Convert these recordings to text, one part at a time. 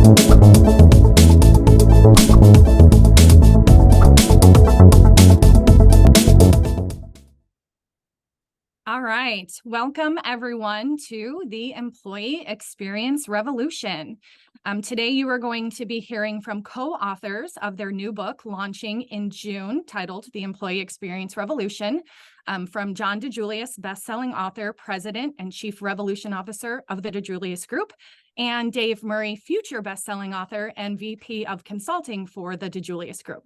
All right, welcome everyone to the Employee Experience Revolution. Today you are going to be hearing from co-authors of their new book launching in June titled The Employee Experience Revolution, from John DiJulius, best-selling author, president, and chief revolution officer of the DiJulius Group, and Dave Murray, future best-selling author and VP of consulting for the DiJulius Group.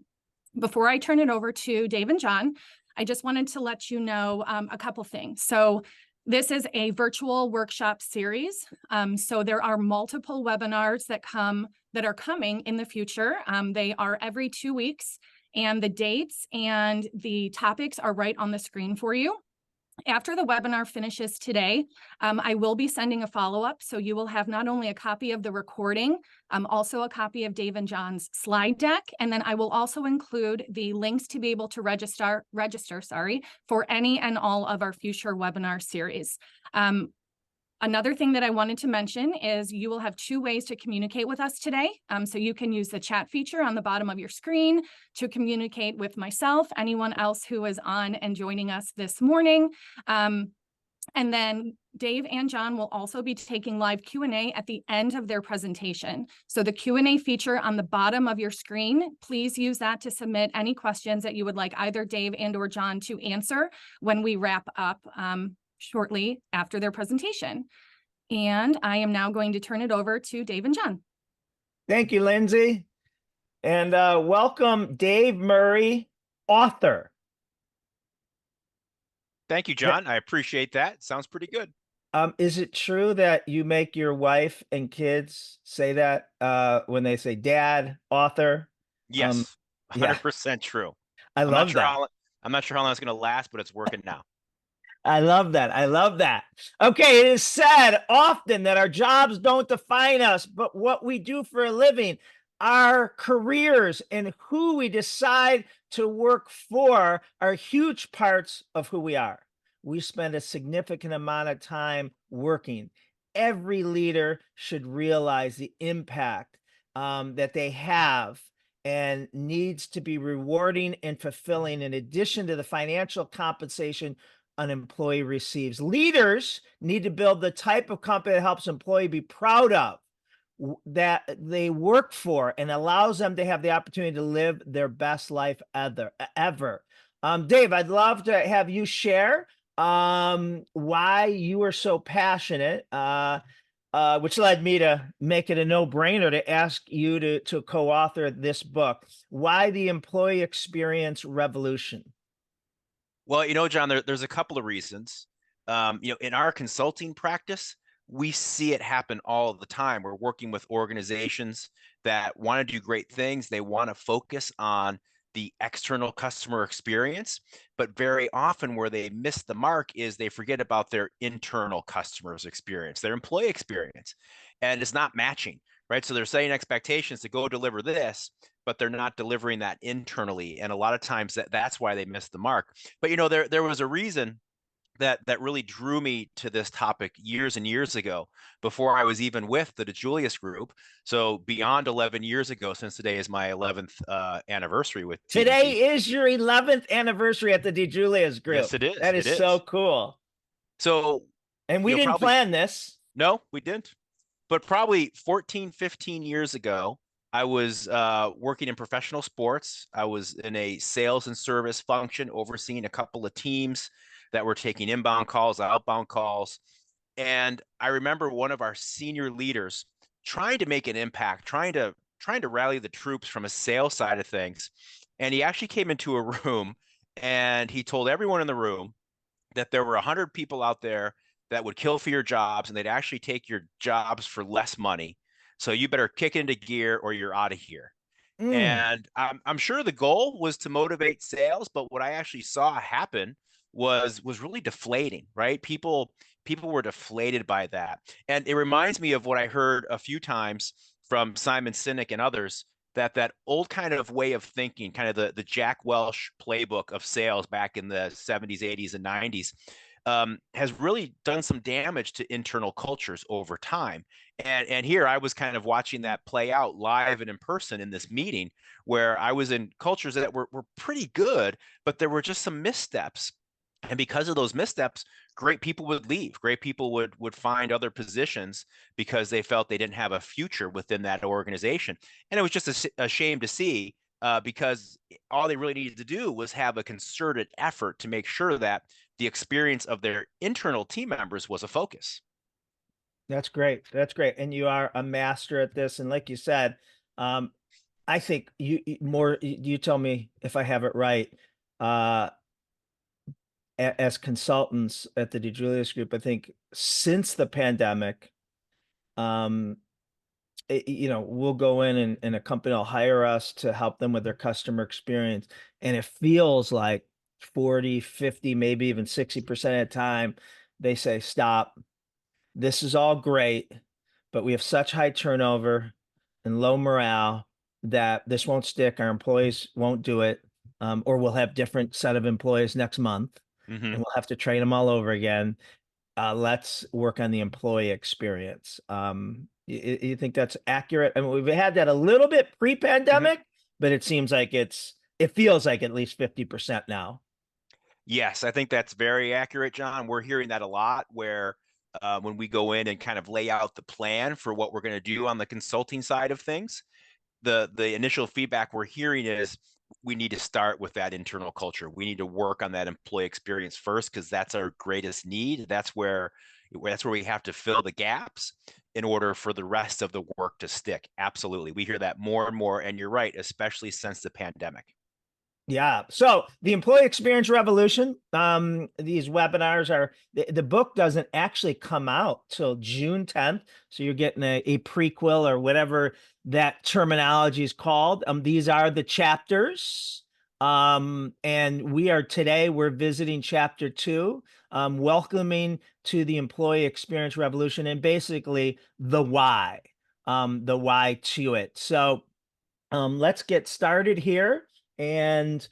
Before I turn it over to Dave and John, I just wanted to let you know a couple things. So this is a virtual workshop series. So there are multiple webinars that are coming in the future. They are every 2 weeks, and the dates and the topics are right on the screen for you. After the webinar finishes today, I will be sending a follow-up, so you will have not only a copy of the recording, also a copy of Dave and John's slide deck, and then I will also include the links to be able to register for any and all of our future webinar series. Another thing that I wanted to mention is you will have 2 ways to communicate with us today. So you can use the chat feature on the bottom of your screen to communicate with myself, anyone else who is on and joining us this morning. And then Dave and John will also be taking live Q&A at the end of their presentation. So the Q&A feature on the bottom of your screen, please use that to submit any questions that you would like either Dave and or John to answer when we wrap up shortly after their presentation. And I am now going to turn it over to Dave and John. Thank you, Lindsay. And welcome, Dave Murray, author. Thank you, John. I appreciate that. Sounds pretty good. Is it true that you make your wife and kids say that when they say dad, author? Yes, 100% true. I love that. I'm not sure how long it's going to last, but it's working now. I love that. I love that. Okay, it is said often that our jobs don't define us, but what we do for a living, our careers and who we decide to work for are huge parts of who we are. We spend a significant amount of time working. Every leader should realize the impact that they have and needs to be rewarding and fulfilling in addition to the financial compensation an employee receives. Leaders need to build the type of company that helps employee be proud of, that they work for, and allows them to have the opportunity to live their best life ever. Dave, I'd love to have you share why you are so passionate, which led me to make it a no-brainer to ask you to co-author this book. Why the Employee Experience Revolution? Well, John, there's a couple of reasons. In our consulting practice, we see it happen all the time. We're working with organizations that want to do great things. They want to focus on the external customer experience, but very often where they miss the mark is they forget about their internal customers experience, their employee experience, and it's not matching, right? So they're setting expectations to go deliver this, but they're not delivering that internally. And a lot of times that's why they miss the mark. But there was a reason that really drew me to this topic years and years ago, before I was even with the DiJulius Group. So beyond 11 years ago, since today is my 11th anniversary with TDG. Today is your 11th anniversary at the DiJulius Group. Yes, it is. That is so cool. So, and we didn't plan this. No, we didn't. But probably 14, 15 years ago, I was working in professional sports. I was in a sales and service function, overseeing a couple of teams that were taking inbound calls, outbound calls. And I remember one of our senior leaders trying to make an impact, trying to rally the troops from a sales side of things. And he actually came into a room and he told everyone in the room that there were 100 people out there that would kill for your jobs, and they'd actually take your jobs for less money. So you better kick into gear or you're out of here. And I'm sure the goal was to motivate sales, but what I actually saw happen was really deflating, right? People were deflated by that. And it reminds me of what I heard a few times from Simon Sinek and others, that old kind of way of thinking, kind of the Jack Welch playbook of sales back in the 70s, 80s, and 90s, has really done some damage to internal cultures over time. And here I was kind of watching that play out live and in person in this meeting, where I was in cultures that were pretty good, but there were just some missteps. And because of those missteps, great people would leave. Great people would find other positions because they felt they didn't have a future within that organization. And it was just a shame to see, because all they really needed to do was have a concerted effort to make sure that the experience of their internal team members was a focus. That's great. That's great. And you are a master at this. And like you said, um, I think you tell me if I have it right. Uh, as consultants at the DiJulius Group, I think since the pandemic, um, we'll go in and a company will hire us to help them with their customer experience. And it feels like 40, 50, maybe even 60% of the time, they say, stop. This is all great, but we have such high turnover and low morale that this won't stick. Our employees won't do it. Or we'll have different set of employees next month Mm-hmm. and we'll have to train them all over again. Let's work on the employee experience. You think that's accurate? I mean, we've had that a little bit Mm-hmm. pre-pandemic, but it seems like it feels like at least 50% now. Yes, I think that's very accurate, John. We're hearing that a lot where when we go in and kind of lay out the plan for what we're going to do on the consulting side of things, the initial feedback we're hearing is we need to start with that internal culture. We need to work on that employee experience first because that's our greatest need. That's where we have to fill the gaps in order for the rest of the work to stick. Absolutely. We hear that more and more, and you're right, especially since the pandemic. Yeah. So the employee experience revolution, these webinars are the book doesn't actually come out till June 10th. So you're getting a prequel or whatever that terminology is called. These are the chapters. And we're visiting chapter 2, welcoming to the employee experience revolution and basically the why to it. So let's get started here. And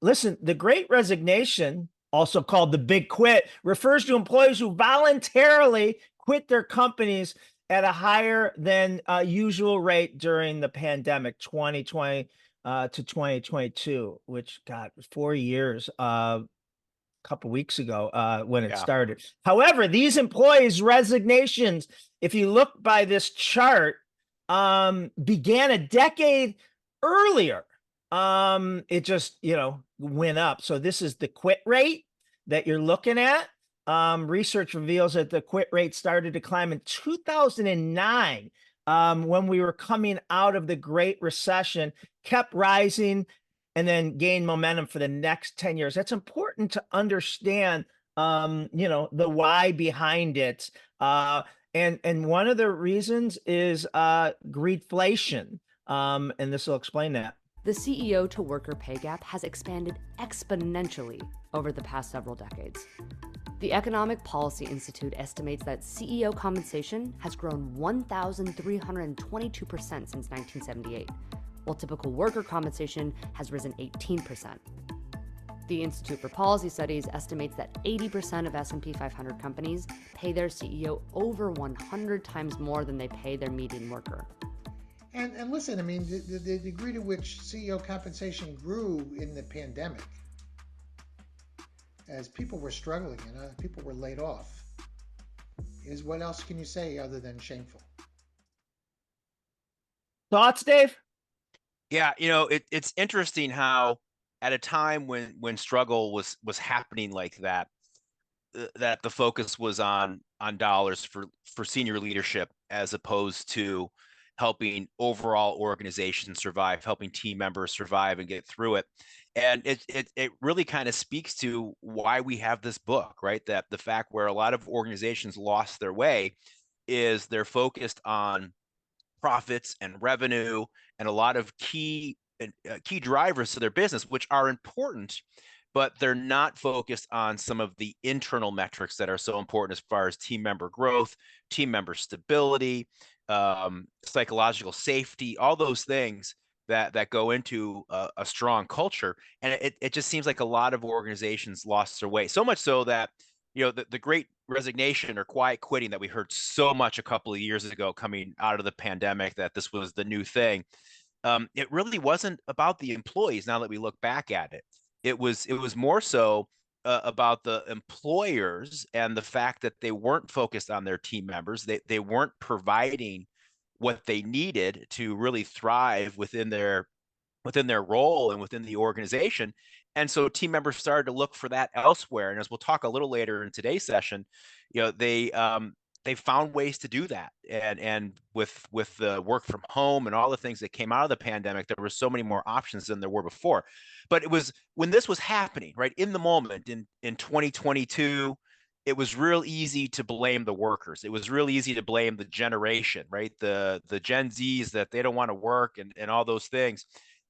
listen, the Great Resignation, also called the Big Quit, refers to employees who voluntarily quit their companies at a higher than usual rate during the pandemic, 2020 to 2022, which got 4 years. Couple weeks ago when it Yeah. started. However, these employees' resignations, if you look by this chart, began a decade earlier. It just, went up. So this is the quit rate that you're looking at. Research reveals that the quit rate started to climb in 2009, when we were coming out of the Great Recession, kept rising and then gain momentum for the next 10 years. That's important to understand, the why behind it. And one of the reasons is greedflation. And this will explain that. The CEO to worker pay gap has expanded exponentially over the past several decades. The Economic Policy Institute estimates that CEO compensation has grown 1,322% since 1978. While typical worker compensation has risen 18%. The Institute for Policy Studies estimates that 80% of S&P 500 companies pay their CEO over 100 times more than they pay their median worker. And listen, I mean, the degree to which CEO compensation grew in the pandemic, as people were struggling and people were laid off, is what else can you say other than shameful? Thoughts, Dave? Yeah, it's interesting how at a time when struggle was happening like that, that the focus was on dollars for senior leadership as opposed to helping overall organizations survive, helping team members survive and get through it. And it really kind of speaks to why we have this book, right? That the fact where a lot of organizations lost their way is they're focused on profits and revenue and a lot of key drivers to their business, which are important, but they're not focused on some of the internal metrics that are so important as far as team member growth, team member stability, psychological safety, all those things that go into a strong culture. And it just seems like a lot of organizations lost their way, so much so that the Great Resignation or quiet quitting that we heard so much a couple of years ago coming out of the pandemic, that this was the new thing. It really wasn't about the employees. Now that we look back at it, it was more so about the employers and the fact that they weren't focused on their team members. They weren't providing what they needed to really thrive within their role and within the organization. And so team members started to look for that elsewhere. And as we'll talk a little later in today's session, they found ways to do that. And with the work from home and all the things that came out of the pandemic, there were so many more options than there were before. But it was when this was happening, right in the moment in 2022, it was real easy to blame the workers. It was real easy to blame the generation, right? The Gen Zs, that they don't want to work and all those things.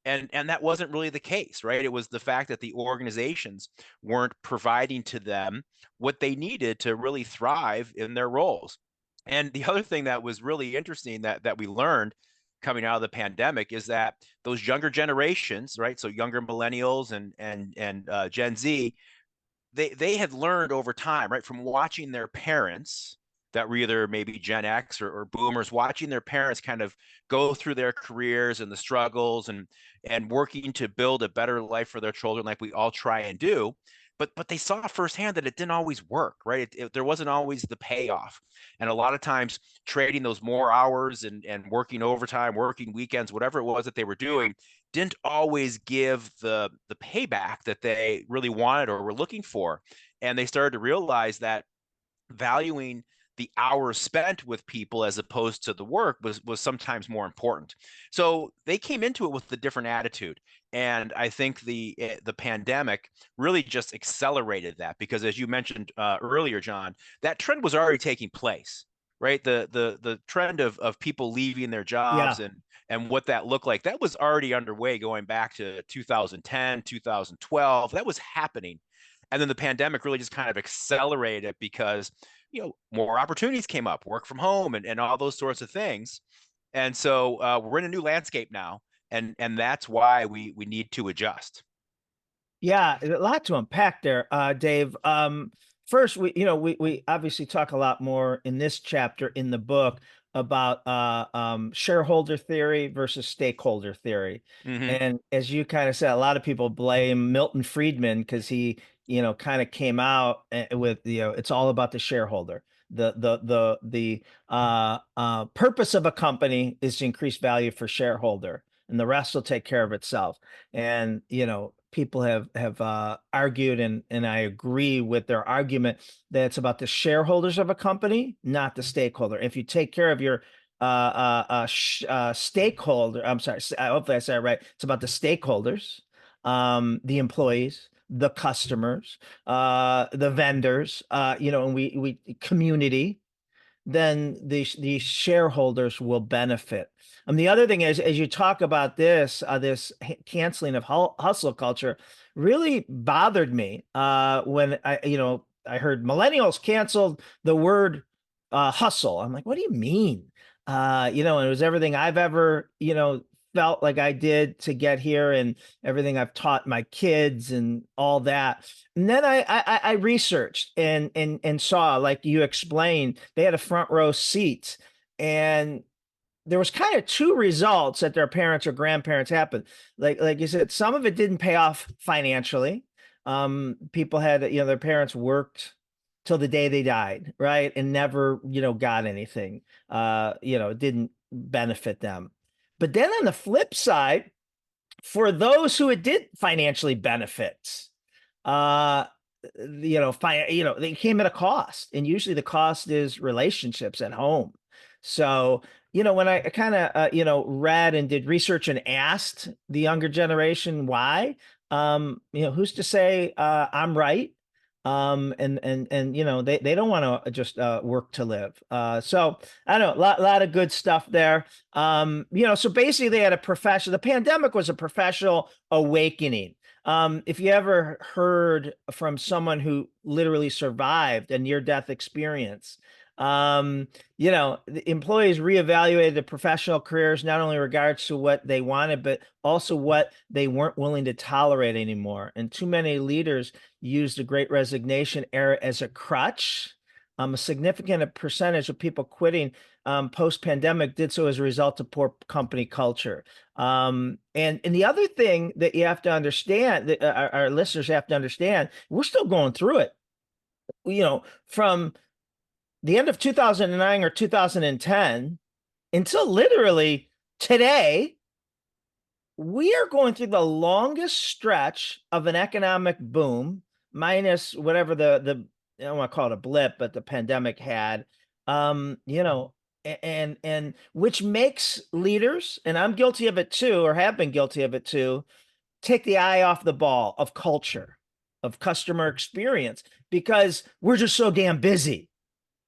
And that wasn't really the case, right? It was the fact that the organizations weren't providing to them what they needed to really thrive in their roles. And the other thing that was really interesting that we learned coming out of the pandemic is that those younger generations, right? So younger millennials and Gen Z, they had learned over time, right, from watching their parents that were either maybe Gen X or boomers, watching their parents kind of go through their careers and the struggles and working to build a better life for their children, like we all try and do. But they saw firsthand that it didn't always work, right? There wasn't always the payoff. And a lot of times trading those more hours and working overtime, working weekends, whatever it was that they were doing, didn't always give the payback that they really wanted or were looking for. And they started to realize that valuing the hours spent with people as opposed to the work was sometimes more important. So they came into it with a different attitude. And I think the pandemic really just accelerated that, because as you mentioned earlier, John, that trend was already taking place, right? The trend of people leaving their jobs Yeah. and what that looked like, that was already underway going back to 2010, 2012. That was happening. And then the pandemic really just kind of accelerated it because more opportunities came up, work from home and all those sorts of things. And so we're in a new landscape now, and that's why we need to adjust. Yeah, a lot to unpack there, Dave. First, we obviously talk a lot more in this chapter in the book about shareholder theory versus stakeholder theory. Mm-hmm. And as you kind of said, a lot of people blame Milton Friedman because he, kind of came out with, it's all about the shareholder. The purpose of a company is to increase value for shareholder, and the rest will take care of itself. And people have argued, and I agree with their argument, that it's about the shareholders of a company, not the stakeholder. If you take care of your stakeholder, I'm sorry, hopefully I said it right. It's about the stakeholders, the employees, the customers, the vendors, and we community, then the shareholders will benefit. And the other thing is, as you talk about this canceling of hustle culture, really bothered me when I heard millennials canceled the word hustle. I'm like, what do you mean? And it was everything I've ever felt like I did to get here, and everything I've taught my kids and all that. And then I researched and saw, like you explained, they had a front row seat, and there was kind of two results that their parents or grandparents happened. Like you said, some of it didn't pay off financially. People had, their parents worked till the day they died, right? And never, got anything. It didn't benefit them. But then on the flip side, for those who it did financially benefit, they came at a cost, and usually the cost is relationships at home. So, when I kind of, read and did research and asked the younger generation why, who's to say I'm right? And they don't want to just work to live. So I don't know, lot of good stuff there. So basically they had the pandemic was a professional awakening. If you ever heard from someone who literally survived a near-death experience, The employees reevaluated their professional careers, not only in regards to what they wanted, but also what they weren't willing to tolerate anymore. And too many leaders used the Great Resignation era as a crutch. A significant percentage of people quitting post-pandemic did so as a result of poor company culture. And the other thing that you have to understand, that our listeners have to understand, we're still going through it. From the end of 2009 or 2010 until literally today, we are going through the longest stretch of an economic boom, minus whatever the I don't want to call it a blip, but the pandemic had, and which makes leaders, and I'm guilty of it too, or have been guilty of it too, take the eye off the ball of culture, of customer experience, because we're just so damn busy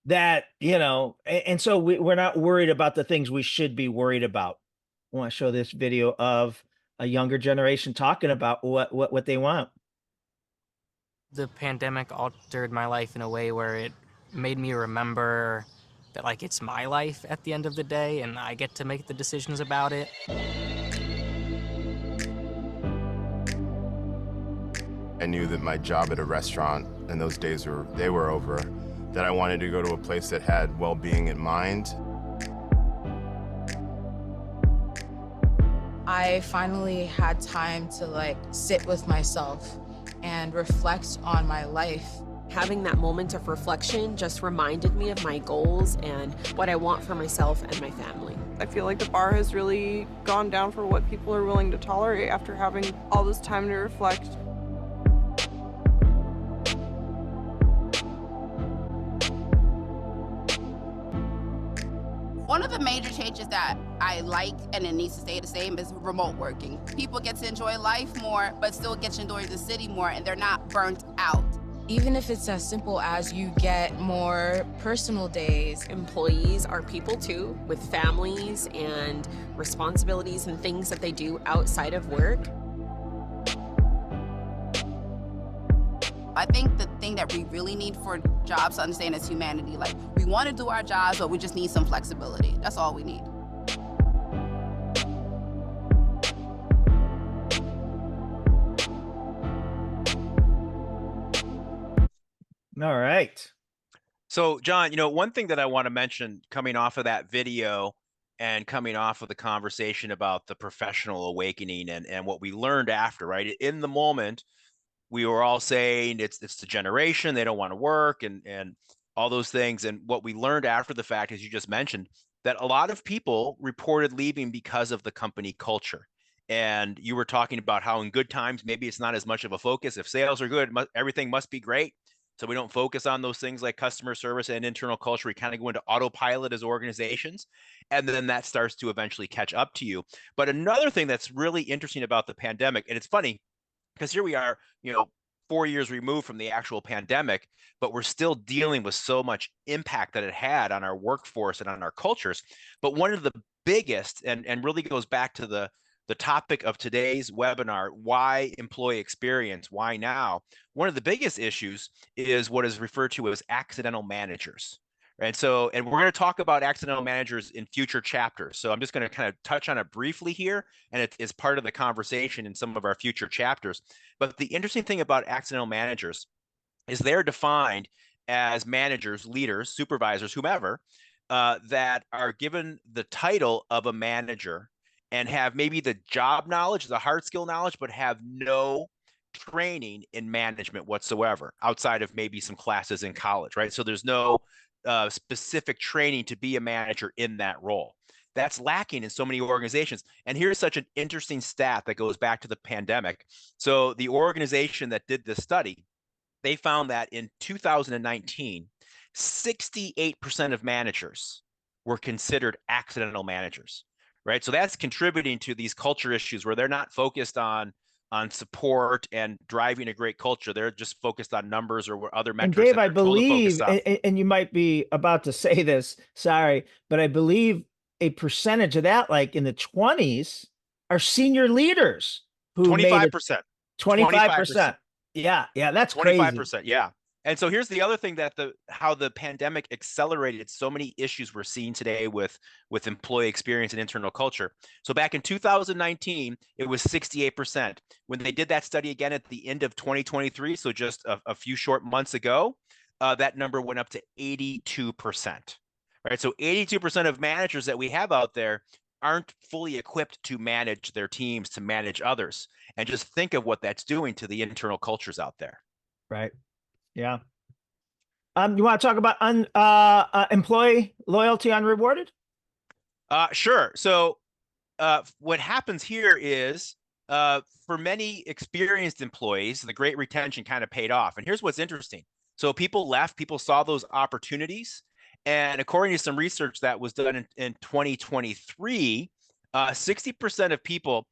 that, and so we're not worried about the things we should be worried about. I want to show this video of a younger generation talking about what they want. The pandemic altered my life in a way where it made me remember that, like, it's my life at the end of the day and I get to make the decisions about it. I knew that my job at a restaurant and those days were over, that I wanted to go to a place that had well-being in mind. I finally had time to sit with myself and reflect on my life. Having that moment of reflection just reminded me of my goals and what I want for myself and my family. I feel like the bar has really gone down for what people are willing to tolerate after having all this time to reflect. One of the major changes that I like, and it needs to stay the same, is remote working. People get to enjoy life more, but still get to enjoy the city more, and they're not burnt out. Even if it's as simple as you get more personal days. Employees are people too, with families and responsibilities and things that they do outside of work. I think the thing that we really need for jobs to understand is humanity. We want to do our jobs, but we just need some flexibility. That's all we need. All right. So, John, one thing that I want to mention coming off of that video and coming off of the conversation about the professional awakening and what we learned after, right? In the moment, we were all saying it's the generation, they don't want to work and all those things. And what we learned after the fact, as you just mentioned, that a lot of people reported leaving because of the company culture. And you were talking about how in good times, maybe it's not as much of a focus. If sales are good, everything must be great. So we don't focus on those things like customer service and internal culture. We kind of go into autopilot as organizations, and then that starts to eventually catch up to you. But another thing that's really interesting about the pandemic, and it's funny, because here we are, 4 years removed from the actual pandemic, but we're still dealing with so much impact that it had on our workforce and on our cultures. But one of the biggest, and really goes back to the topic of today's webinar, why employee experience, why now? One of the biggest issues is what is referred to as accidental managers. Right. So, and we're going to talk about accidental managers in future chapters. So I'm just going to kind of touch on it briefly here, and it is part of the conversation in some of our future chapters. But the interesting thing about accidental managers is they're defined as managers, leaders, supervisors, whomever, that are given the title of a manager and have maybe the job knowledge, the hard skill knowledge, but have no training in management whatsoever outside of maybe some classes in college, right? So there's no specific training to be a manager in that role. That's lacking in so many organizations. And here's such an interesting stat that goes back to the pandemic. So the organization that did this study, they found that in 2019, 68% of managers were considered accidental managers, right? So that's contributing to these culture issues where they're not focused on support and driving a great culture. They're just focused on numbers or other metrics. And Dave, I believe, and you might be about to say this, sorry, but I believe a percentage of that, like in the 20s, are senior leaders who 25%. 25%. Yeah, that's 25%, crazy. yeah. And so here's the other thing that how the pandemic accelerated so many issues we're seeing today with employee experience and internal culture. So back in 2019, it was 68%. When they did that study again at the end of 2023, so just a few short months ago, that number went up to 82%. Right? So 82% of managers that we have out there aren't fully equipped to manage their teams, to manage others. And just think of what that's doing to the internal cultures out there. Right. Yeah. You want to talk about employee loyalty unrewarded? Sure. So what happens here is for many experienced employees, the Great Retention kind of paid off. And here's what's interesting. So people left, people saw those opportunities. And according to some research that was done in 2023, 60% of people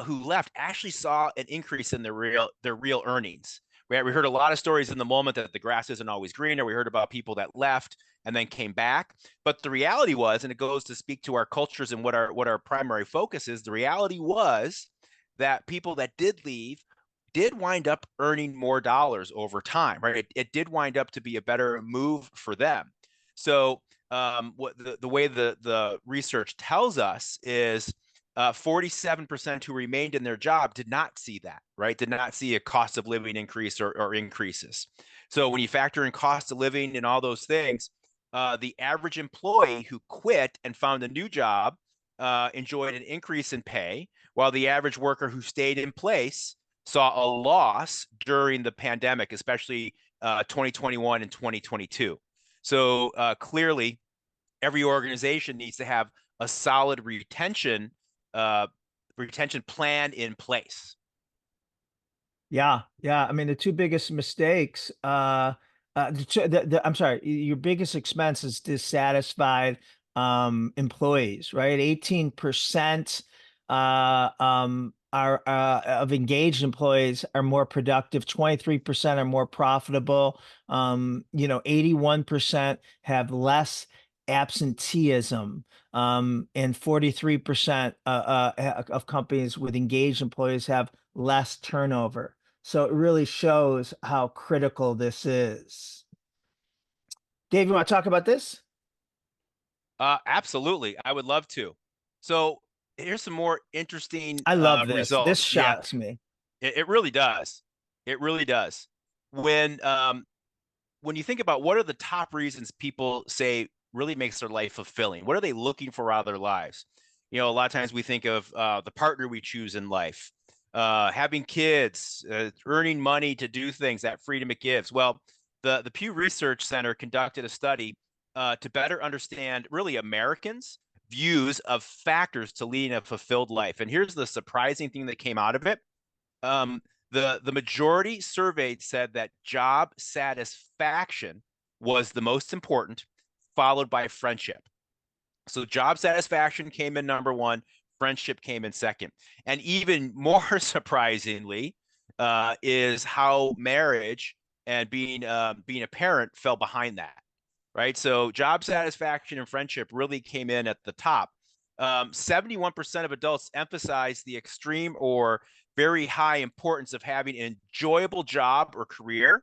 who left actually saw an increase in their real earnings. Right? We heard a lot of stories in the moment that the grass isn't always greener. We heard about people that left and then came back. But the reality was, and it goes to speak to our cultures and what our primary focus is, the reality was that people that did leave did wind up earning more dollars over time, right? It did wind up to be a better move for them. So what the way the research tells us is 47% who remained in their job did not see that, right? Did not see a cost of living increase or increases. So when you factor in cost of living and all those things, the average employee who quit and found a new job enjoyed an increase in pay, while the average worker who stayed in place saw a loss during the pandemic, especially 2021 and 2022. So clearly, every organization needs to have a solid retention plan in place. Yeah. I mean, the two biggest mistakes, I'm sorry, your biggest expense is dissatisfied employees, right? 18% are of engaged employees are more productive, 23% are more profitable, 81% have less absenteeism, and 43% of companies with engaged employees have less turnover. So it really shows how critical this is. Dave, you want to talk about this? Absolutely. I would love to. So here's some more interesting I love this. results. This shocks me. It really does. It really does. When you think about what are the top reasons people say really makes their life fulfilling, what are they looking for out of their lives? A lot of times we think of the partner we choose in life, having kids, earning money to do things, that freedom it gives. Well, the Pew Research Center conducted a study to better understand really Americans' views of factors to leading a fulfilled life. And here's the surprising thing that came out of it. The majority surveyed said that job satisfaction was the most important, followed by friendship. So job satisfaction came in number one, friendship came in second. And even more surprisingly is how marriage and being a parent fell behind that, right? So job satisfaction and friendship really came in at the top. 71% of adults emphasize the extreme or very high importance of having an enjoyable job or career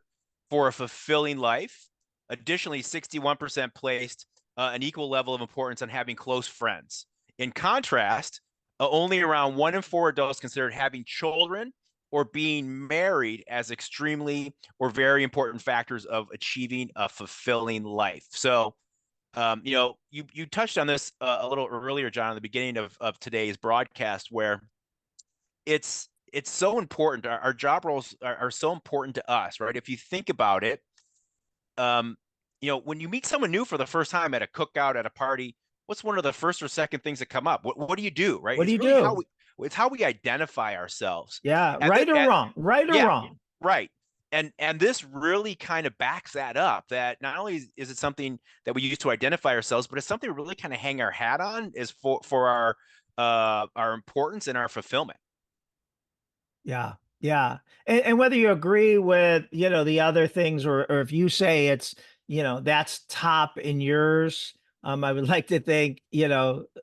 for a fulfilling life. Additionally, 61% placed an equal level of importance on having close friends. In contrast, only around 1 in 4 adults considered having children or being married as extremely or very important factors of achieving a fulfilling life. So, you touched on this a little earlier, John, at the beginning of today's broadcast, where it's so important. Our job roles are so important to us, right? If you think about it, when you meet someone new for the first time at a cookout, at a party, what's one of the first or second things that come up? What do you do, right? What do you really do? It's how we identify ourselves. Yeah, right or wrong. Right. And this really kind of backs that up, that not only is it something that we use to identify ourselves, but it's something we really kind of hang our hat on is for our importance and our fulfillment. Yeah. And whether you agree with, the other things, or if you say it's, that's top in yours, I would like to think,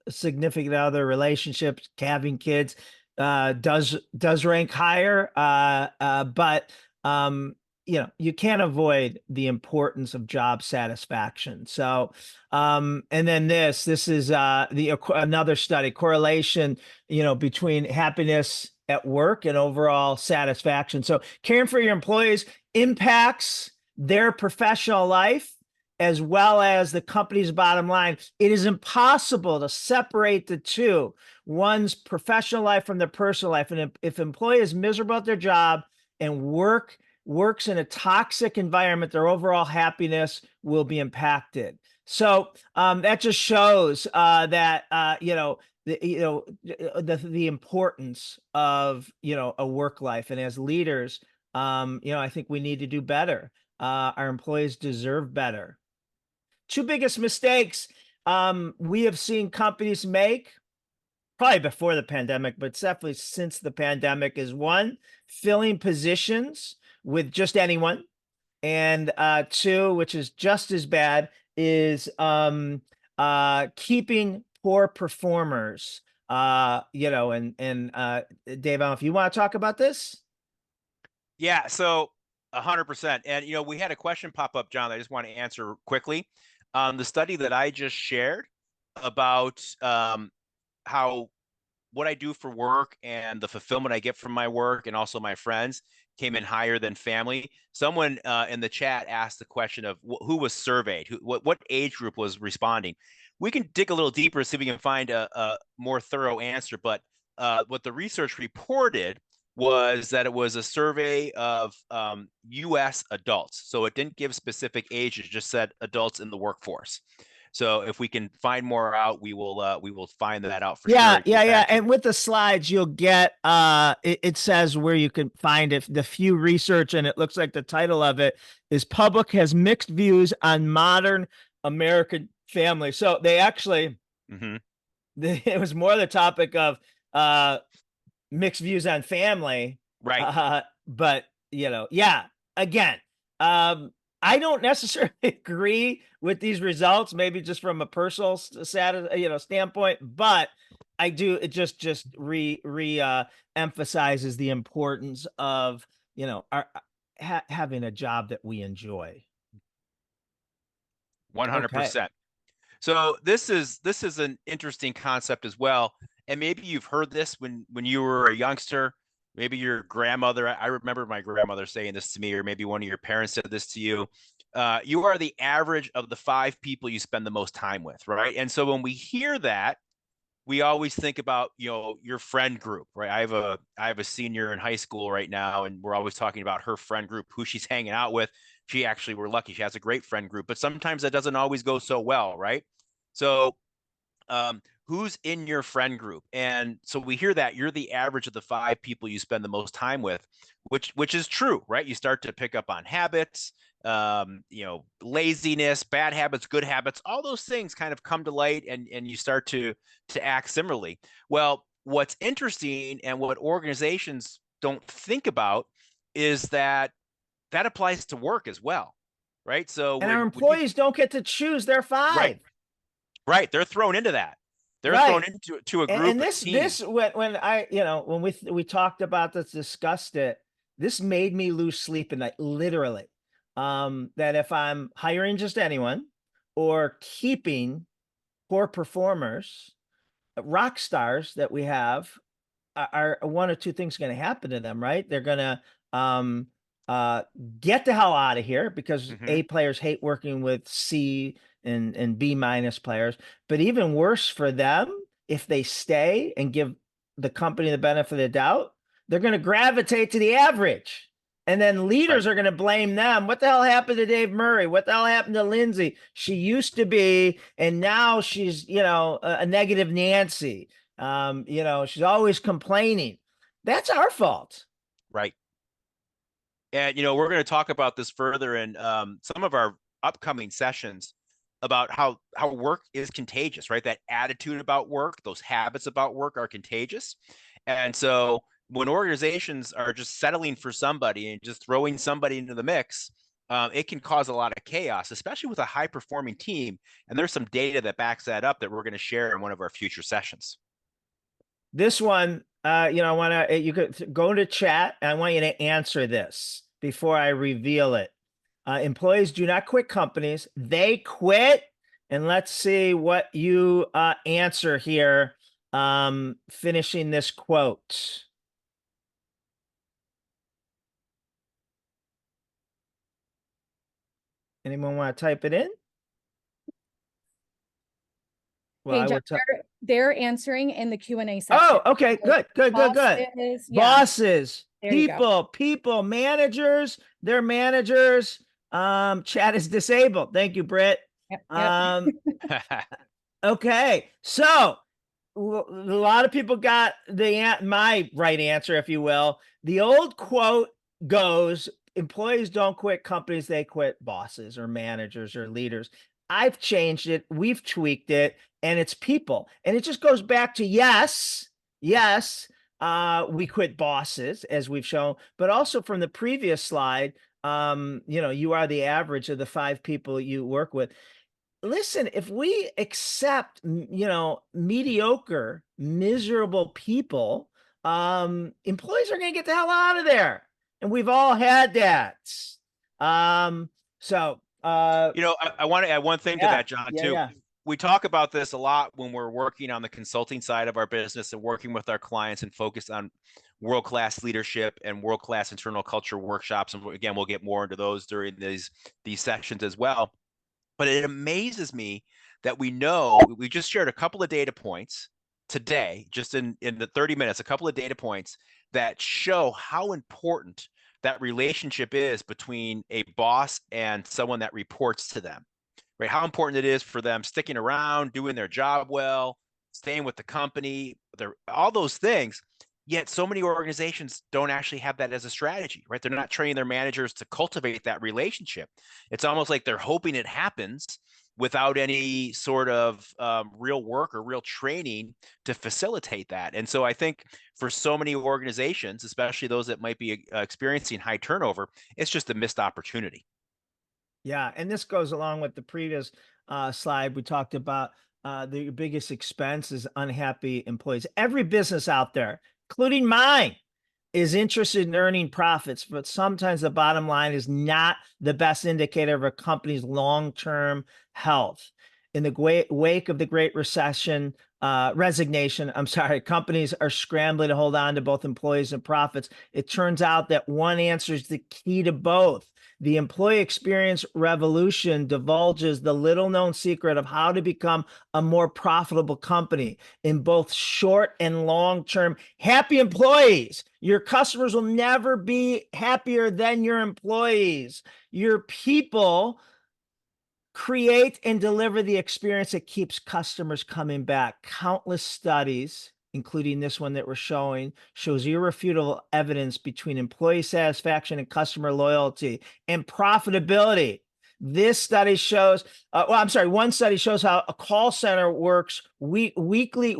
significant other relationships, having kids, does rank higher. But you can't avoid the importance of job satisfaction. So, and then this is another study, correlation, between happiness at work and overall satisfaction. So caring for your employees impacts their professional life as well as the company's bottom line. It is impossible to separate the two, one's professional life from their personal life. And if employee is miserable at their job and works in a toxic environment, their overall happiness will be impacted. So that just shows that the importance of a work life. And as leaders, I think we need to do better. Our employees deserve better. Two biggest mistakes we have seen companies make, probably before the pandemic, but definitely since the pandemic, is one, filling positions with just anyone. And two, which is just as bad, is keeping poor performers. Dave, I don't know if you want to talk about this. Yeah, so 100%. And we had a question pop up, John, that I just want to answer quickly. The study that I just shared about how what I do for work and the fulfillment I get from my work and also my friends came in higher than family. Someone in the chat asked the question of who was surveyed, what age group was responding. We can dig a little deeper, see if we can find a more thorough answer. But what the research reported was that it was a survey of U.S. adults. So it didn't give specific ages, just said adults in the workforce. So if we can find more out, we will find that out for sure. Yeah. And with the slides, you'll get it says where you can find it, the Few research, and it looks like the title of it is "Public has mixed views on modern American family." So they actually, it was more the topic of mixed views on family, right? But again, I don't necessarily agree with these results, maybe just from a personal standpoint, but I do. It just emphasizes the importance of having a job that we enjoy. 100%. So this is an interesting concept as well. And maybe you've heard this when you were a youngster. Maybe your grandmother, I remember my grandmother saying this to me, or maybe one of your parents said this to you. You are the average of the 5 people you spend the most time with, right? And so when we hear that, we always think about, your friend group, right? I have a senior in high school right now, and we're always talking about her friend group, who she's hanging out with. We're lucky she has a great friend group, but sometimes that doesn't always go so well, right? So who's in your friend group? And so we hear that you're the average of the 5 people you spend the most time with, which is true, right? You start to pick up on habits, laziness, bad habits, good habits, all those things kind of come to light, and you start to act similarly. Well, what's interesting and what organizations don't think about is that applies to work as well, right? So our employees don't get to choose their 5. Right. They're thrown into that. They're thrown into a group. And this when we talked about this, discussed it, this made me lose sleep at night, literally. That if I'm hiring just anyone or keeping poor performers, rock stars that we have, are one or two things going to happen to them, right? They're going to get the hell out of here because A players hate working with C and B minus players. But even worse for them, if they stay and give the company the benefit of the doubt, they're going to gravitate to the average. And then leaders are going to blame them. What the hell happened to Dave Murray? What the hell happened to Lindsay? She used to be, and now she's, a negative Nancy. She's always complaining. That's our fault. Right. And, we're going to talk about this further in some of our upcoming sessions about how work is contagious, right? That attitude about work, those habits about work are contagious. And so when organizations are just settling for somebody and just throwing somebody into the mix, it can cause a lot of chaos, especially with a high performing team. And there's some data that backs that up that we're going to share in one of our future sessions. This one, I want to, you could go to chat and I want you to answer this before I reveal it. Employees do not quit companies, they quit. And let's see what you answer here, finishing this quote. Anyone want to type it in? Well, Hey, I John, will they're answering in the Q&A section. Oh, okay, good. Bosses, yeah. Bosses, There you go. people, managers, they're managers. Chat is disabled. Thank you, Britt. Yep. Okay, so a lot of people got my right answer, if you will. The old quote goes, employees don't quit companies, they quit bosses or managers or leaders. I've changed it, we've tweaked it, and it's people. And it just goes back to yes, we quit bosses, as we've shown, but also from the previous slide, you are the average of the 5 people you work with. Listen, if we accept, mediocre, miserable people, employees are going to get the hell out of there. And we've all had that. I want to add one thing to that, John, too. Yeah. We talk about this a lot when we're working on the consulting side of our business and working with our clients and focus on world-class leadership and world-class internal culture workshops. And again, we'll get more into those during these sessions as well. But it amazes me that we just shared a couple of data points today, just in the 30 minutes, a couple of data points that show how important that relationship is between a boss and someone that reports to them, right? How important it is for them sticking around, doing their job well, staying with the company, all those things. Yet so many organizations don't actually have that as a strategy, right? They're not training their managers to cultivate that relationship. It's almost like they're hoping it happens without any sort of real work or real training to facilitate that. And so I think for so many organizations, especially those that might be experiencing high turnover, it's just a missed opportunity. Yeah, and this goes along with the previous slide. We talked about the biggest expense is unhappy employees. Every business out there, including mine, is interested in earning profits, but sometimes the bottom line is not the best indicator of a company's long-term health. In the wake of the Great Resignation, companies are scrambling to hold on to both employees and profits. It turns out that one answer is the key to both. The employee experience revolution divulges the little-known secret of how to become a more profitable company in both short and long-term. Happy employees. Your customers will never be happier than your employees. Your people create and deliver the experience that keeps customers coming back. Countless studies, including this one that we're showing, shows irrefutable evidence between employee satisfaction and customer loyalty and profitability. This study shows, one study shows how a call center weekly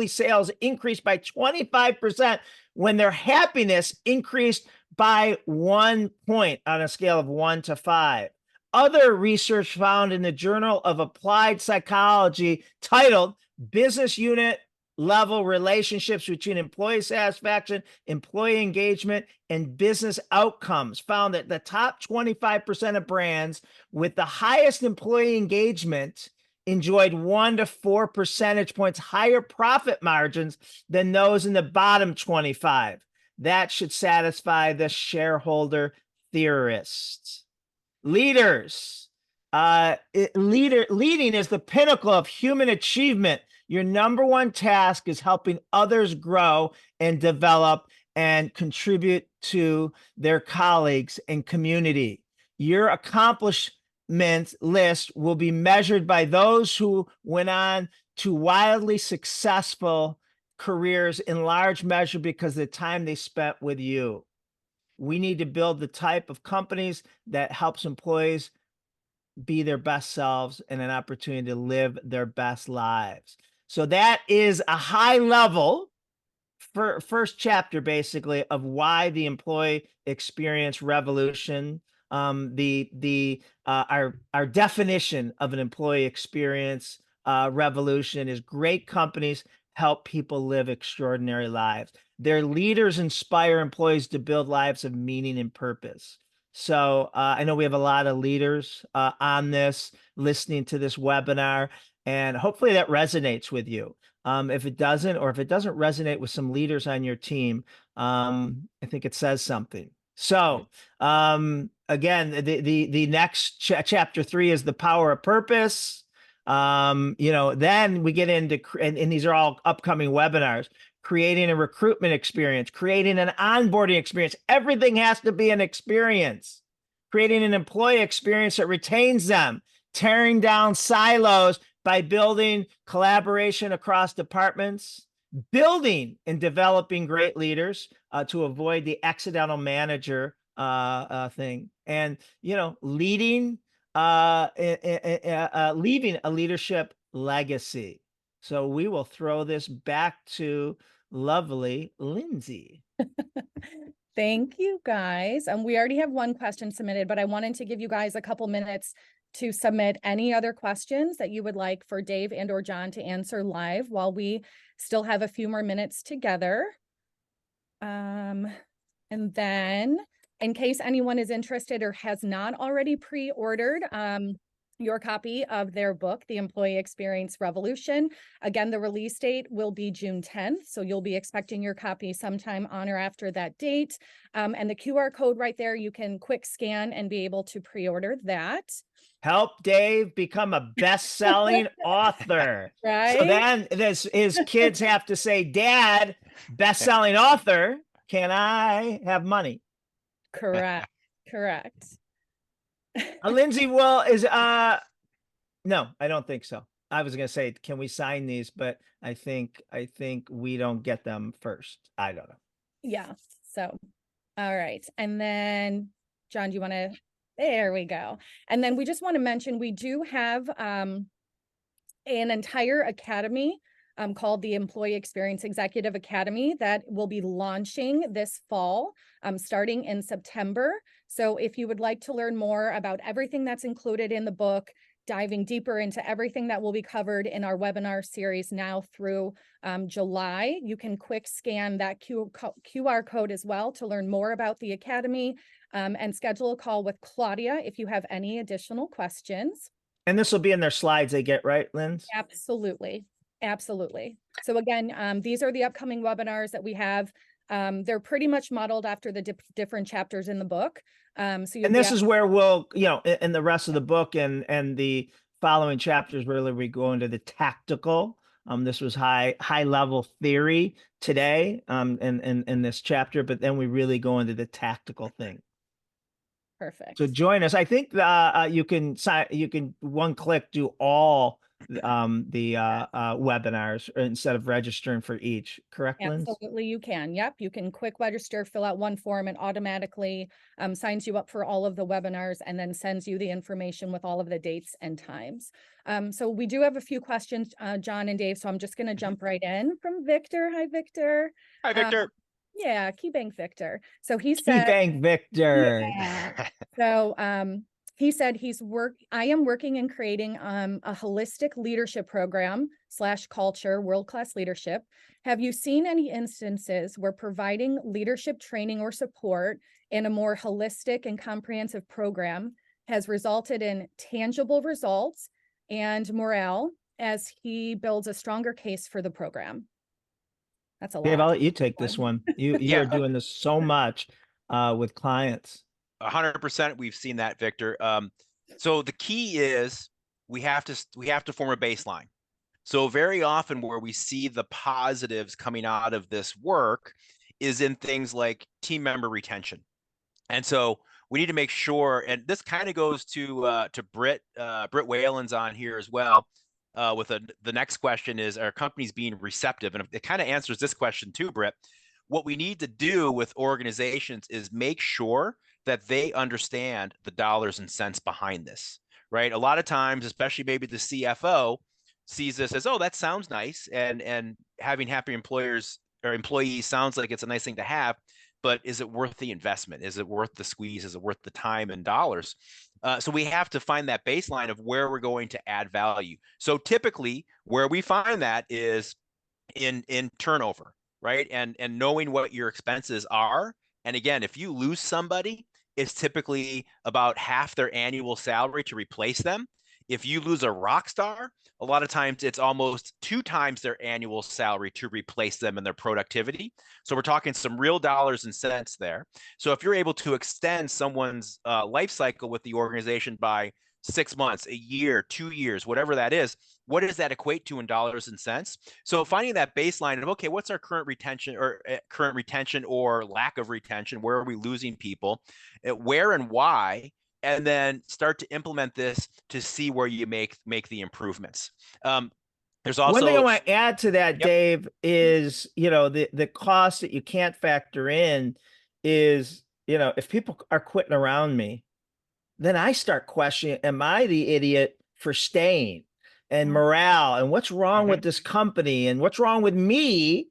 sales increased by 25% when their happiness increased by 1 point on a scale of 1 to 5. Other research found in the Journal of Applied Psychology titled Business Unit Level Relationships Between Employee Satisfaction, Employee Engagement, and Business Outcomes found that the top 25% of brands with the highest employee engagement enjoyed 1 to 4 percentage points higher profit margins than those in the bottom 25. That should satisfy the shareholder theorists. Leaders. Leading is the pinnacle of human achievement. Your number one task is helping others grow and develop and contribute to their colleagues and community. Your accomplishment list will be measured by those who went on to wildly successful careers in large measure because of the time they spent with you. We need to build the type of companies that helps employees be their best selves and an opportunity to live their best lives. So that is a high level first chapter, basically, of why the employee experience revolution. Our definition of an employee experience revolution is great companies help people live extraordinary lives. Their leaders inspire employees to build lives of meaning and purpose. So I know we have a lot of leaders on this, listening to this webinar, and hopefully that resonates with you. If it doesn't, or if it doesn't resonate with some leaders on your team, I think it says something. So again, the next chapter 3 is the power of purpose. Then we get into, and these are all upcoming webinars, creating a recruitment experience, creating an onboarding experience. Everything has to be an experience. Creating an employee experience that retains them, tearing down silos by building collaboration across departments, building and developing great leaders to avoid the accidental manager thing, and leading, leaving a leadership legacy. So we will throw this back to lovely Lindsay. Thank you, guys. We already have one question submitted, but I wanted to give you guys a couple minutes to submit any other questions that you would like for Dave and or John to answer live while we still have a few more minutes together. And then in case anyone is interested or has not already pre-ordered your copy of their book, The Employee Experience Revolution. Again, the release date will be June 10th. So you'll be expecting your copy sometime on or after that date. And the QR code right there, you can quick scan and be able to pre-order that. Help Dave become a best-selling author. Right? So then his kids have to say, Dad, best-selling author, can I have money? Correct. Correct. Lindsay, well, no, I don't think so. I was gonna say, can we sign these? But I think we don't get them first. I don't know. Yeah. So, all right. And then, John, do you want to? There we go. And then we just want to mention we do have an entire academy called the Employee Experience Executive Academy that will be launching this fall, starting in September. So if you would like to learn more about everything that's included in the book, diving deeper into everything that will be covered in our webinar series now through July, you can quick scan that QR code as well to learn more about the Academy and schedule a call with Claudia if you have any additional questions. And this will be in their slides they get, right, Linz? Absolutely. Absolutely. So again, these are the upcoming webinars that we have. They're pretty much modeled after the different chapters in the book. So this is where we'll, in the rest of the book and the following chapters, really we go into the tactical. This was high level theory today in this chapter, but then we really go into the tactical thing. Perfect. So join us. I think you can one click do all the webinars instead of registering for each, correct, Linz? Absolutely, you can. Yep, you can quick register, fill out one form, and automatically signs you up for all of the webinars and then sends you the information with all of the dates and times. So we do have a few questions, John and Dave, so I'm just going to jump right in from Victor. Hi, Victor. Hi, Victor. Yeah, KeyBank Victor. So he said, KeyBank Victor. Yeah. So he said I am working in creating a holistic leadership program / culture, world-class leadership. Have you seen any instances where providing leadership training or support in a more holistic and comprehensive program has resulted in tangible results and morale as he builds a stronger case for the program? That's a lot. Dave, I'll let you take this one. You're doing this so much with clients. 100%. We've seen that, Victor. So the key is we have to form a baseline. So very often where we see the positives coming out of this work is in things like team member retention. And so we need to make sure, and this kind of goes to Britt Whalen's on here as well. With the next question is, are companies being receptive? And it kind of answers this question too, Britt. What we need to do with organizations is make sure that they understand the dollars and cents behind this, right? A lot of times, especially maybe the CFO sees this as, oh, that sounds nice. And having happy employers or employees sounds like it's a nice thing to have, but is it worth the investment? Is it worth the squeeze? Is it worth the time and dollars? So we have to find that baseline of where we're going to add value. So typically where we find that is in turnover, right? And knowing what your expenses are. And again, if you lose somebody, it's typically about half their annual salary to replace them. If you lose a rock star, a lot of times it's almost 2 times their annual salary to replace them in their productivity. So we're talking some real dollars and cents there. So if you're able to extend someone's life cycle with the organization by 6 months, a year, 2 years, whatever that is, what does that equate to in dollars and cents? So finding that baseline of, okay, what's our current retention or lack of retention? Where are we losing people? Where and why? And then start to implement this to see where you make the improvements. There's also one thing I want to add to that, Yep. Dave, is, the cost that you can't factor in is, if people are quitting around me, then I start questioning, am I the idiot for staying? And morale, and what's wrong with this company, and what's wrong with me?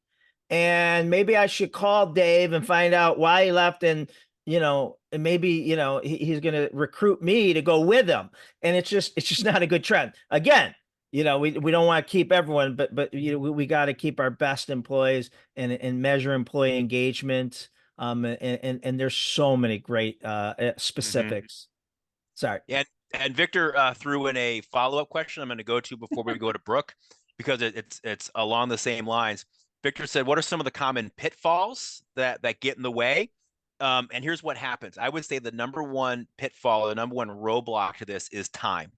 And maybe I should call Dave and find out why he left, and and maybe he's going to recruit me to go with him. And it's just not a good trend. Again, we don't want to keep everyone, but we got to keep our best employees and measure employee engagement. And there's so many great specifics. Sorry. And Victor threw in a follow-up question I'm going to go to before we go to Brooke, because it's along the same lines. Victor said, what are some of the common pitfalls that get in the way? And here's what happens. I would say the number one pitfall, the number one roadblock to this is time,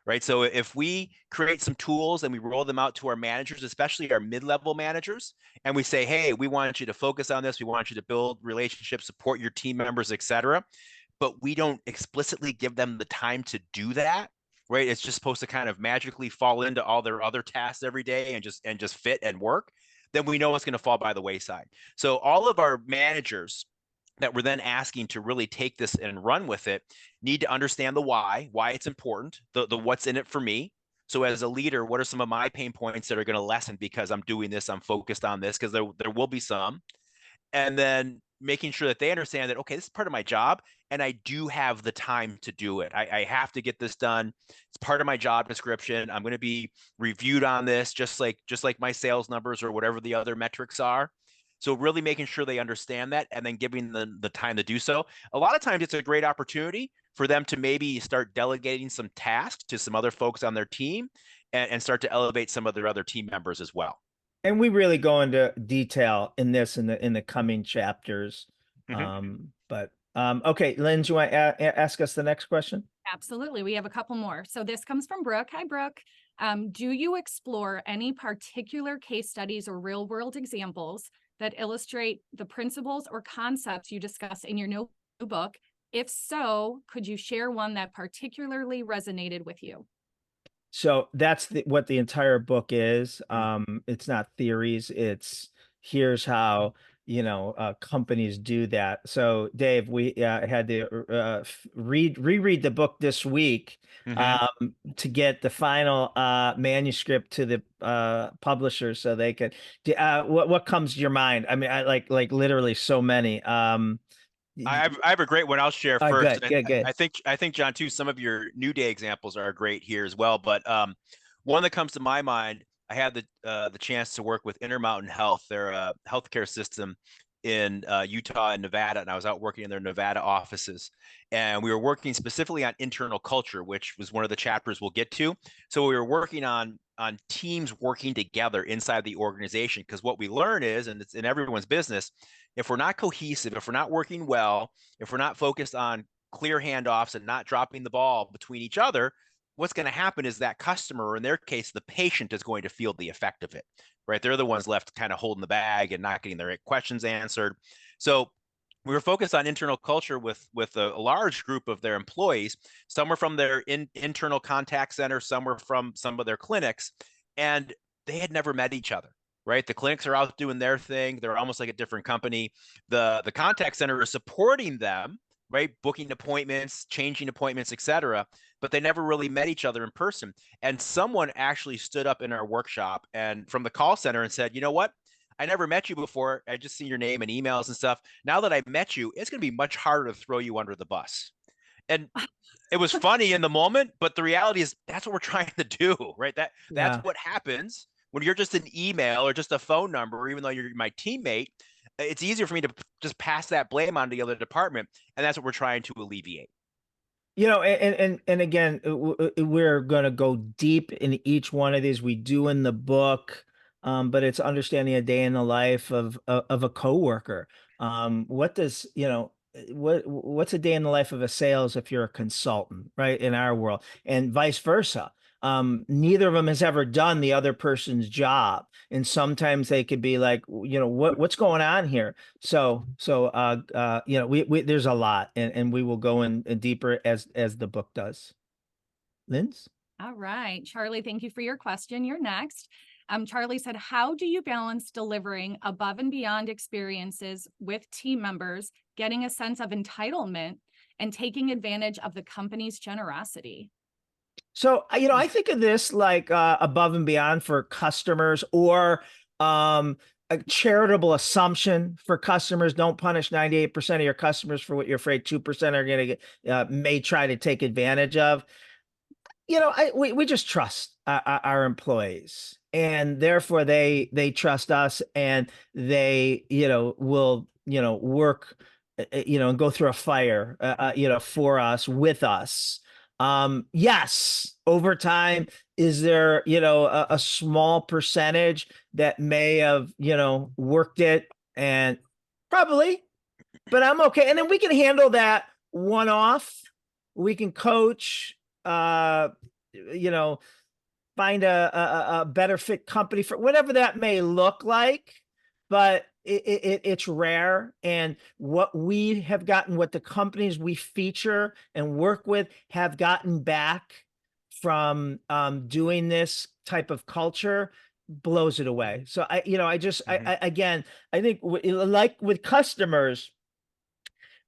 right? So if we create some tools and we roll them out to our managers, especially our mid-level managers, and we say, hey, we want you to focus on this. We want you to build relationships, support your team members, et cetera. But we don't explicitly give them the time to do that, right? It's just supposed to kind of magically fall into all their other tasks every day and just fit and work. Then we know it's going to fall by the wayside. So all of our managers that we're then asking to really take this and run with it need to understand the why it's important, the what's in it for me. So as a leader, what are some of my pain points that are going to lessen because I'm doing this, I'm focused on this, because there will be some. And then making sure that they understand that, okay, this is part of my job and I do have the time to do it. I have to get this done. It's part of my job description. I'm going to be reviewed on this, just like my sales numbers or whatever the other metrics are. So really making sure they understand that and then giving them the time to do so. A lot of times it's a great opportunity for them to maybe start delegating some tasks to some other folks on their team and start to elevate some of their other team members as well. And we really go into detail in this in the coming chapters. Okay, Lynn, do you want to ask us the next question? Absolutely. We have a couple more. So this comes from Brooke. Hi, Brooke. Do you explore any particular case studies or real world examples that illustrate the principles or concepts you discuss in your new book? If so, could you share one that particularly resonated with you? So that's what the entire book is. It's not theories. It's here's how, companies do that. So Dave, we had to reread the book this week to get the final manuscript to the publisher so they could. What comes to your mind? I mean, I like literally so many. I have a great one I'll share first. Good. I think John too, some of your New Day examples are great here as well. But one that comes to my mind, I had the chance to work with Intermountain Health. They're a healthcare system in Utah and Nevada, and I was out working in their Nevada offices. And we were working specifically on internal culture, which was one of the chapters we'll get to. So we were working on teams working together inside the organization, because what we learn is, and it's in everyone's business, if we're not cohesive, if we're not working well, if we're not focused on clear handoffs and not dropping the ball between each other, what's going to happen is that customer, or in their case, the patient, is going to feel the effect of it, right? They're the ones left kind of holding the bag and not getting their questions answered. So we were focused on internal culture with a large group of their employees. Some were from their internal contact center, some were from some of their clinics, and they had never met each other. Right, the clinics are out doing their thing. They're almost like a different company. The contact center is supporting them, right, booking appointments, changing appointments, etc. But they never really met each other in person. And someone actually stood up in our workshop and from the call center and said, you know what? I never met you before. I just seen your name and emails and stuff. Now that I met you, it's going to be much harder to throw you under the bus. And it was funny in the moment, but the reality is that's what we're trying to do, right? That's what happens When you're just an email or just a phone number, even though you're my teammate, it's easier for me to just pass that blame on to the other department. And that's what we're trying to alleviate. You know, and again, we're going to go deep in each one of these. We do in the book, but it's understanding a day in the life of a coworker. What does, you know, what's a day in the life of a sales if you're a consultant, right? In our world, and vice versa. Neither of them has ever done the other person's job, and sometimes they could be like, you know, what's going on here? So you know, we there's a lot, and we will go in deeper as the book does. Linz? All right, Charlie, thank you for your question. You're next. Charlie said, how do you balance delivering above and beyond experiences with team members, getting a sense of entitlement, and taking advantage of the company's generosity? So, you know, I think of this like above and beyond for customers, or a charitable assumption for customers. Don't punish 98% of your customers for what you're afraid 2% are going to get, may try to take advantage of. You know, we just trust our employees, and therefore they trust us, and they, you know, will, you know, work, you know, and go through a fire, you know, for us, with us. Yes, over time, is there, you know, a small percentage that may have, you know, worked it, and probably, but I'm okay. And then we can handle that one off. We can coach, you know, find a better fit company for whatever that may look like, but it's rare. And what we have gotten, what the companies we feature and work with have gotten back from doing this type of culture blows it away. So you know, I again, I think like with customers,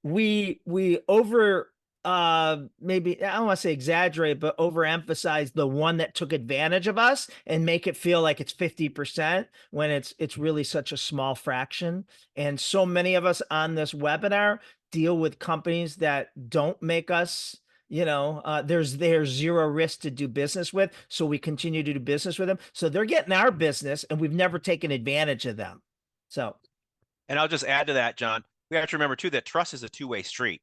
we over maybe, I don't want to say exaggerate, but overemphasize the one that took advantage of us and make it feel like it's 50% when it's really such a small fraction. And so many of us on this webinar deal with companies that don't make us, you know, there's zero risk to do business with, so we continue to do business with them. So they're getting our business, and we've never taken advantage of them. So, and I'll just add to that, John, we have to remember too that trust is a two-way street.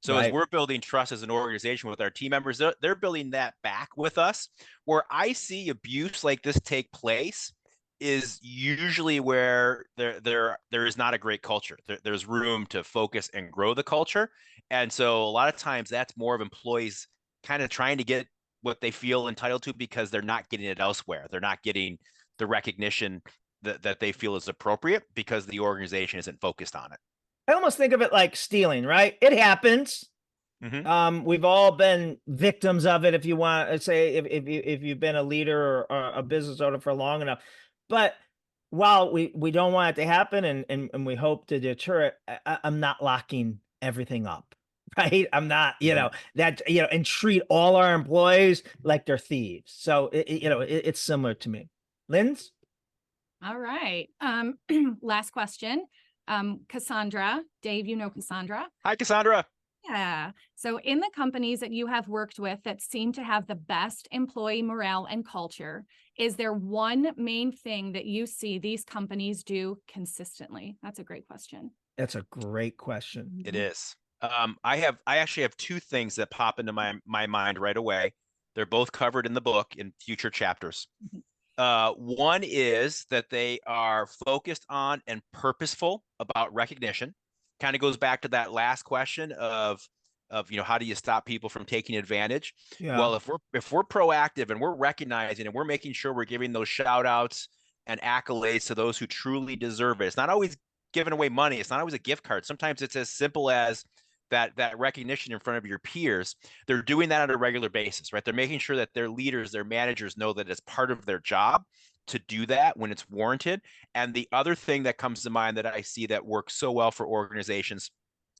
So as we're building trust as an organization with our team members, they're building that back with us. Where I see abuse like this take place is usually where there is not a great culture. There's room to focus and grow the culture. And so a lot of times that's more of employees kind of trying to get what they feel entitled to because they're not getting it elsewhere. They're not getting the recognition that they feel is appropriate because the organization isn't focused on it. I almost think of it like stealing, right? It happens. We've all been victims of it. If you want to say, if you've been a leader or a business owner for long enough, but while we don't want it to happen, and we hope to deter it, I'm not locking everything up, right? I'm not, you know, that, you know, and treat all our employees like they're thieves. So you know, it's similar to me. Linz? All right. Last question. Cassandra, Dave, you know Cassandra. Hi, Cassandra. Yeah. So in the companies that you have worked with that seem to have the best employee morale and culture, is there one main thing that you see these companies do consistently? That's a great question. That's a great question. It is. I actually have two things that pop into my mind right away. They're both covered in the book in future chapters. One is that they are focused on and purposeful about recognition. Kind of goes back to that last question of you know, how do you stop people from taking advantage? Yeah. Well, if we're proactive and we're recognizing and we're making sure we're giving those shout outs and accolades to those who truly deserve it. It's not always giving away money. It's not always a gift card. Sometimes it's as simple as that recognition in front of your peers. They're doing that on a regular basis, right? They're making sure that their leaders, their managers know that it's part of their job to do that when it's warranted. And the other thing that comes to mind that I see that works so well for organizations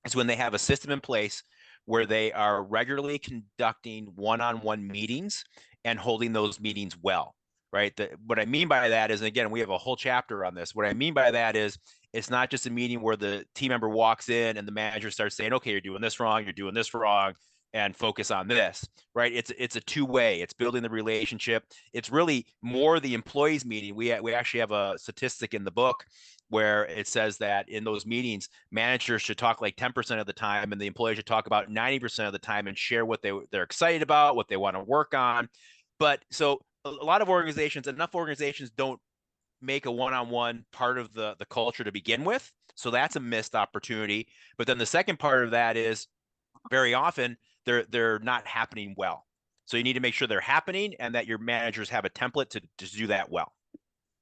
is when they have a system in place where they are regularly conducting one-on-one meetings and holding those meetings well, right? What I mean by that is, and again, we have a whole chapter on this. What I mean by that is it's not just a meeting where the team member walks in and the manager starts saying, okay, you're doing this wrong, and focus on this, right? It's a two-way. It's building the relationship. It's really more the employees meeting. We actually have a statistic in the book where it says that in those meetings, managers should talk like 10% of the time, and the employees should talk about 90% of the time and share what they're excited about, what they want to work on. But so a lot of organizations, enough organizations don't make a one-on-one part of the culture to begin with. So that's a missed opportunity. But then the second part of that is very often they're not happening well. So you need to make sure they're happening and that your managers have a template to do that well.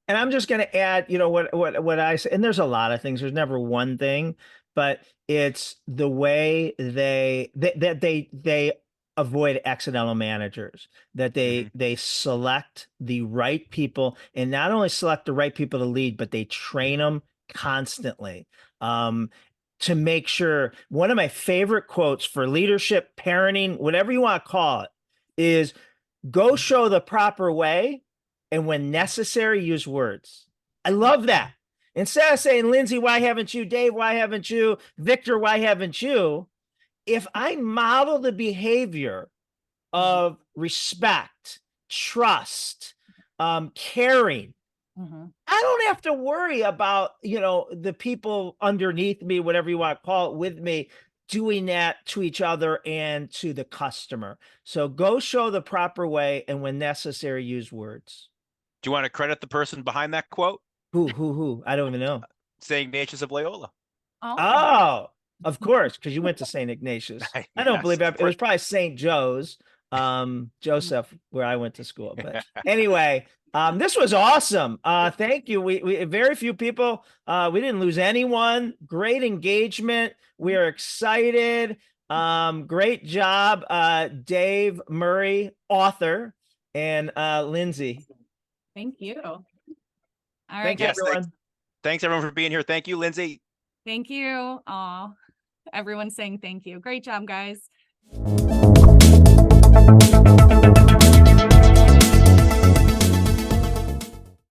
And I'm just going to add, you know, what I say, and there's a lot of things. There's never one thing, but it's the way they avoid accidental managers, that they select the right people, and not only select the right people to lead, but they train them constantly. To make sure, one of my favorite quotes for leadership, parenting, whatever you want to call it, is go show the proper way, and when necessary, use words. I love that. Instead of saying, Lindsay, why haven't you? Dave, why haven't you? Victor, why haven't you? If I model the behavior of respect, trust, caring, I don't have to worry about, you know, the people underneath me, whatever you want to call it, with me, doing that to each other and to the customer. So go show the proper way, and when necessary, use words. Do you want to credit the person behind that quote? Who? I don't even know. St. Ignatius of Loyola. Oh, of course, because you went to St. Ignatius. Yes, I don't believe it was probably St. Joe's, Joseph, where I went to school. But anyway, this was awesome. Thank you. We very few people. We didn't lose anyone. Great engagement. We are excited. Great job, Dave Murray, author, and Lindsay. Thank you. All right. Thank you, everyone. Thanks everyone for being here. Thank you, Lindsay. Thank you. Aw, everyone's saying thank you. Great job, guys.